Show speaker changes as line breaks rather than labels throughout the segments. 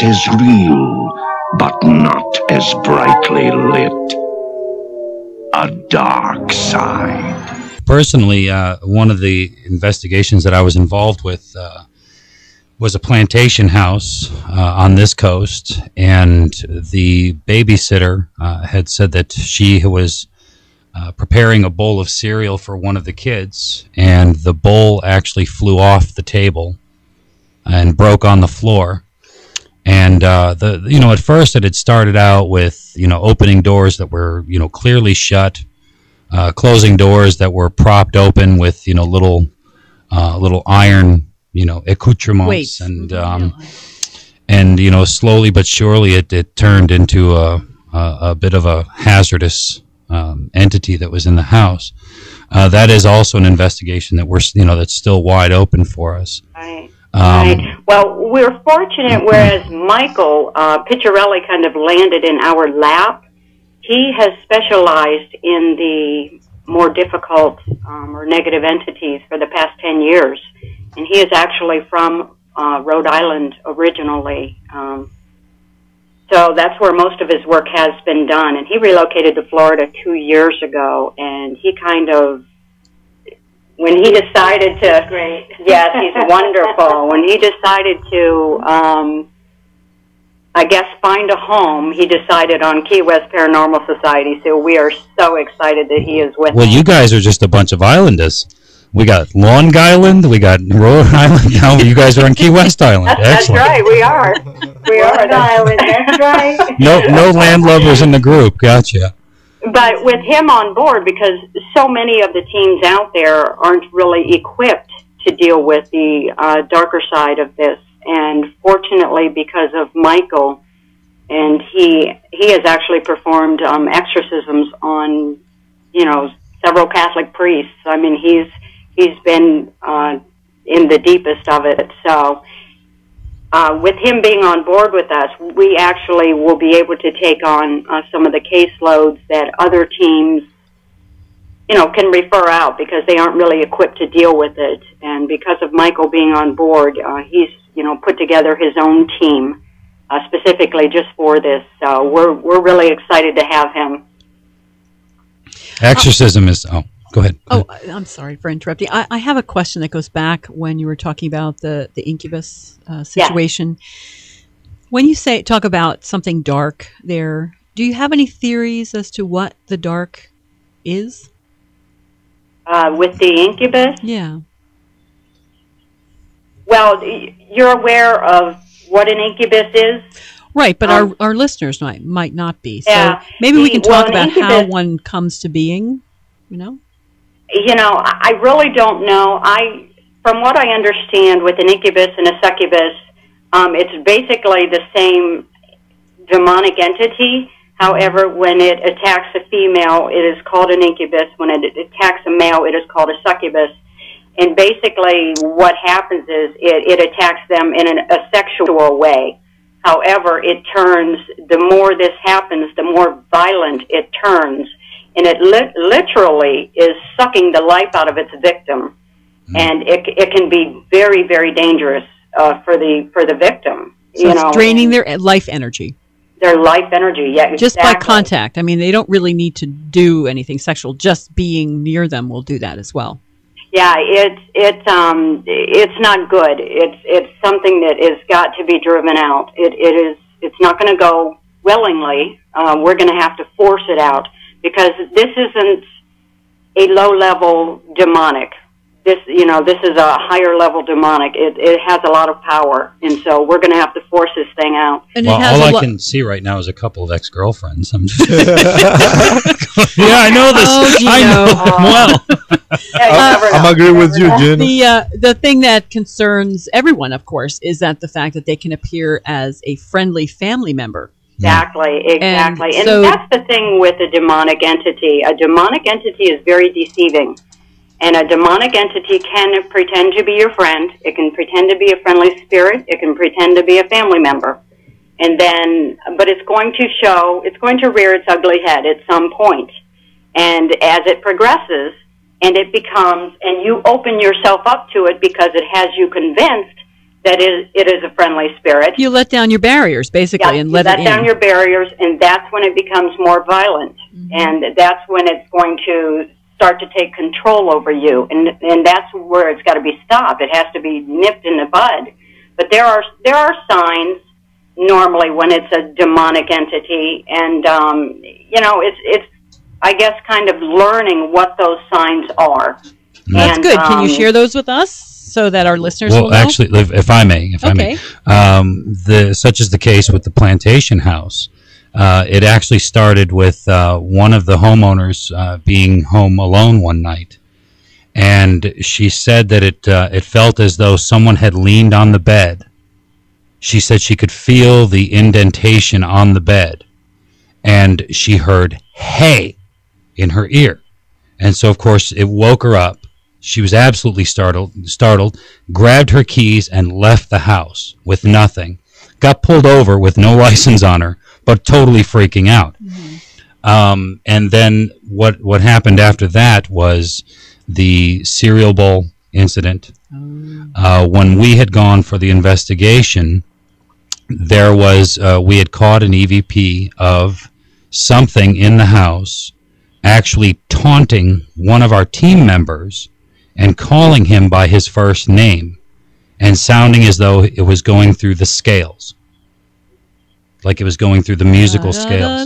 Is real, but not as brightly lit. A dark side.
Personally, one of the investigations that I was involved with was a plantation house on this coast, and the babysitter had said that she was preparing a bowl of cereal for one of the kids, and the bowl actually flew off the table and broke on the floor. And at first it had started out with opening doors that were clearly shut, closing doors that were propped open with little iron accoutrements.
Weights.
And slowly but surely it turned into a bit of a hazardous entity that was in the house. That is also an investigation that that's still wide open for us.
Right. Right. Well, we're fortunate, whereas Michael Picciarelli kind of landed in our lap. He has specialized in the more difficult or negative entities for the past 10 years. And he is actually from Rhode Island originally. So that's where most of his work has been done. And he relocated to Florida 2 years ago, and he kind of, when he decided to,
great.
Yes, he's wonderful. When he decided to, I guess, find a home, he decided on Key West Paranormal Society. So we are so excited that he is with us.
Well, you guys are just a bunch of islanders. We got Long Island, we got Rhode Island. Now you guys are on Key West Island.
That's right, we are. We are
Rhode Island. That's right.
No landlubbers in the group. Gotcha.
But with him on board, because so many of the teams out there aren't really equipped to deal with the darker side of this, and fortunately, because of Michael, and he has actually performed exorcisms on several Catholic priests. I mean, he's been in the deepest of it. So with him being on board with us, we actually will be able to take on some of the caseloads that other teams, can refer out because they aren't really equipped to deal with it. And because of Michael being on board, he's, put together his own team specifically just for this. So we're really excited to have him.
Exorcism is... Oh, go ahead.
I'm sorry for interrupting. I have a question that goes back when you were talking about the incubus situation. Yeah. When you talk about something dark there, do you have any theories as to what the dark is?
With the incubus?
Yeah.
Well, you're aware of what an incubus is?
Right, but our listeners might not be. So
yeah,
maybe we can talk about
incubus,
how one comes to being,
I really don't know. From what I understand with an incubus and a succubus, it's basically the same demonic entity. However, when it attacks a female, it is called an incubus. When it attacks a male, it is called a succubus. And basically what happens is it attacks them in a sexual way. However, it turns, the more this happens, the more violent it turns. And it literally is sucking the life out of its victim. And it can be very, very dangerous for the victim.
So it's draining their life energy.
Their life energy, yeah, exactly.
Just by contact. I mean, they don't really need to do anything sexual. Just being near them will do that as well.
Yeah, it's not good. It's something that has got to be driven out. It's not going to go willingly. We're going to have to force it out because this isn't a low-level demonic. This is a higher level demonic. It has a lot of power, and so we're going to have to force this thing out.
And all I can see right now is a couple of ex-girlfriends. I'm just yeah, I know this.
Oh,
I know. Well,
I'm agree with you, Jen.
The thing that concerns everyone, of course, is that the fact that they can appear as a friendly family member.
Exactly. And
so,
that's the thing with a demonic entity. A demonic entity is very deceiving. And a demonic entity can pretend to be your friend. It can pretend to be a friendly spirit. It can pretend to be a family member. And then, but it's going to rear its ugly head at some point. And as it progresses, and it becomes, and you open yourself up to it because it has you convinced, that it is a friendly spirit.
You let down your barriers, basically, and let it in.
You let down your barriers, and that's when it becomes more violent. And that's when it's going to start to take control over you. And that's where it's got to be stopped. It has to be nipped in the bud. But there are signs normally when it's a demonic entity, and it's I guess kind of learning what those signs are.
That's good. Can you share those with us so that our listeners will know?
Well, actually, if I may, such is the case with the plantation house. It actually started with one of the homeowners being home alone one night, and she said that it felt as though someone had leaned on the bed. She said she could feel the indentation on the bed, and she heard "hey" in her ear, and so of course it woke her up. She was absolutely startled, grabbed her keys and left the house with nothing. Got pulled over with no license on her, but totally freaking out. And then what happened after that was the cereal bowl incident. When we had gone for the investigation, there was we had caught an EVP of something in the house actually taunting one of our team members and calling him by his first name and sounding as though it was going through the scales. Like it was going through the musical scales.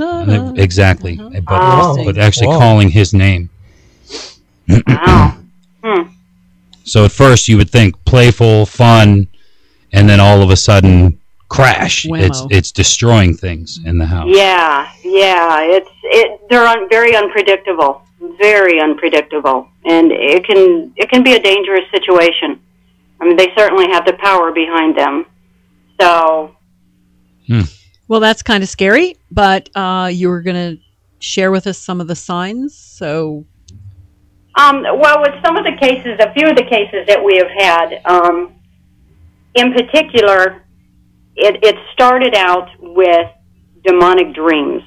Exactly. But actually calling his name.
Wow.
So at first you would think playful, fun, and then all of a sudden crash. It's destroying things in the house.
Yeah. They're very unpredictable. Very unpredictable. And it can be a dangerous situation. I mean, they certainly have the power behind them. So
well, that's kind of scary, but you were going to share with us some of the signs, so...
well, with some of the cases, a few of the cases that we have had, in particular, it started out with demonic dreams.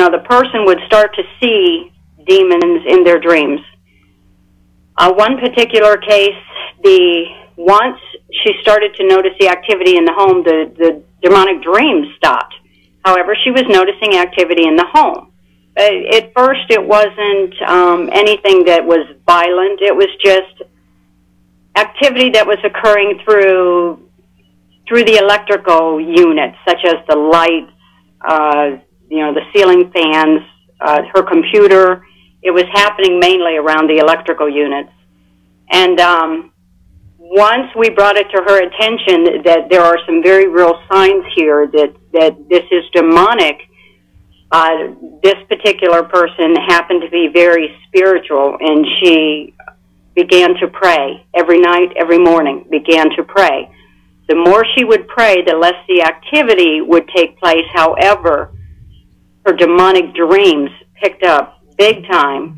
The person would start to see demons in their dreams. One particular case, once she started to notice the activity in the home, the demonic dreams stopped. However, she was noticing activity in the home. At first, it wasn't anything that was violent. It was just activity that was occurring through the electrical units, such as the lights, the ceiling fans, her computer. It was happening mainly around the electrical units. And once we brought it to her attention that there are some very real signs here that this is demonic, this particular person happened to be very spiritual, and she began to pray every night, every morning, began to pray. The more she would pray, the less the activity would take place. However, her demonic dreams picked up big time.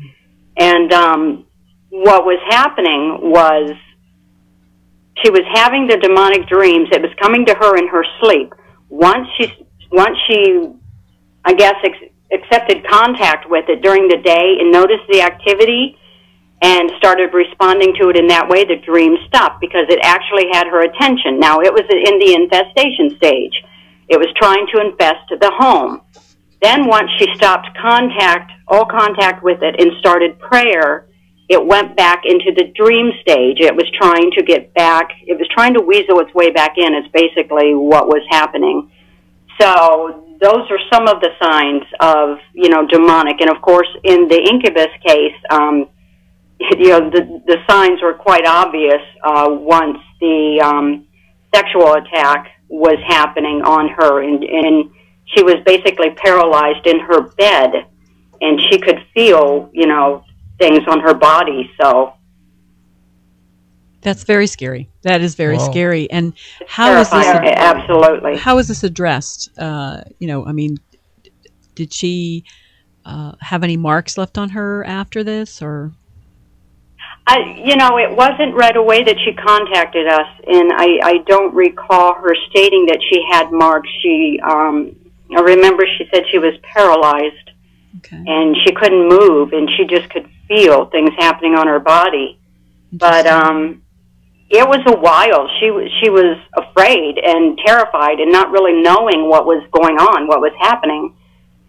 And what was happening was she was having the demonic dreams. It was coming to her in her sleep. Once she I guess, accepted contact with it during the day and noticed the activity and started responding to it in that way, the dream stopped because it actually had her attention. Now, it was in the infestation stage. It was trying to infest the home. Then once she stopped all contact with it and started prayer, it went back into the dream stage. It was trying to get back. It was trying to weasel its way back in is basically what was happening. So those are some of the signs of, demonic. And, of course, in the Incubus case, the signs were quite obvious once the sexual attack was happening on her. And she was basically paralyzed in her bed, and she could feel, things on her body. So
that's very scary. That is very scary. And how is this?
Absolutely.
How is this addressed? Did she have any marks left on her after this, or?
It wasn't right away that she contacted us, and I don't recall her stating that she had marks. I remember she said she was paralyzed, and she couldn't move, and she just could feel things happening on her body. But it was a while. She was afraid and terrified and not really knowing what was going on, what was happening.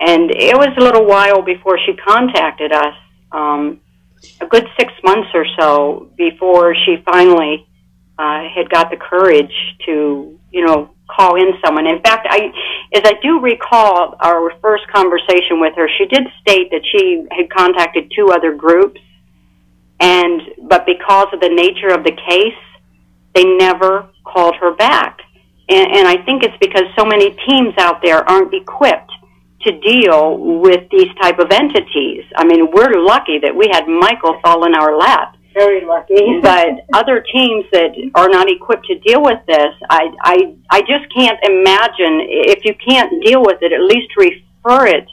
And it was a little while before she contacted us, a good 6 months or so before she finally had got the courage to, call in someone. In fact, as I do recall our first conversation with her, she did state that she had contacted 2 other groups, but because of the nature of the case, they never called her back. And I think it's because so many teams out there aren't equipped to deal with these type of entities. I mean, we're lucky that we had Michael fall in our lap.
Very lucky.
But other teams that are not equipped to deal with this, I just can't imagine. If you can't deal with it, at least refer it,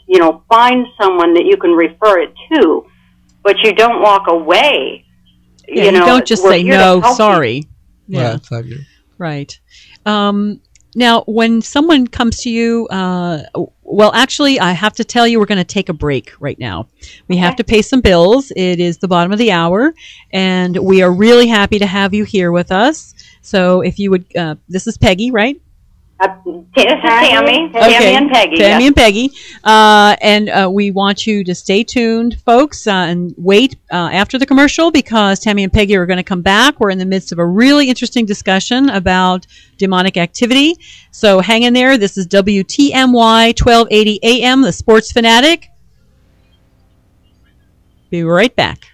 find someone that you can refer it to. But you don't walk away.
Yeah, you don't just say, no, sorry.
Yeah, exactly.
Right. Now, when someone comes to you, well, actually, I have to tell you, we're going to take a break right now. We have to pay some bills. It is the bottom of the hour, and we are really happy to have you here with us. So if you would, this is Peggy, right?
This is Tammy.
Okay.
Tammy and Peggy.
Tammy and Peggy. And we want you to stay tuned, folks, and wait after the commercial, because Tammy and Peggy are going to come back. We're in the midst of a really interesting discussion about demonic activity. So hang in there. This is WTMY 1280 AM, the Sports Fanatic. Be right back.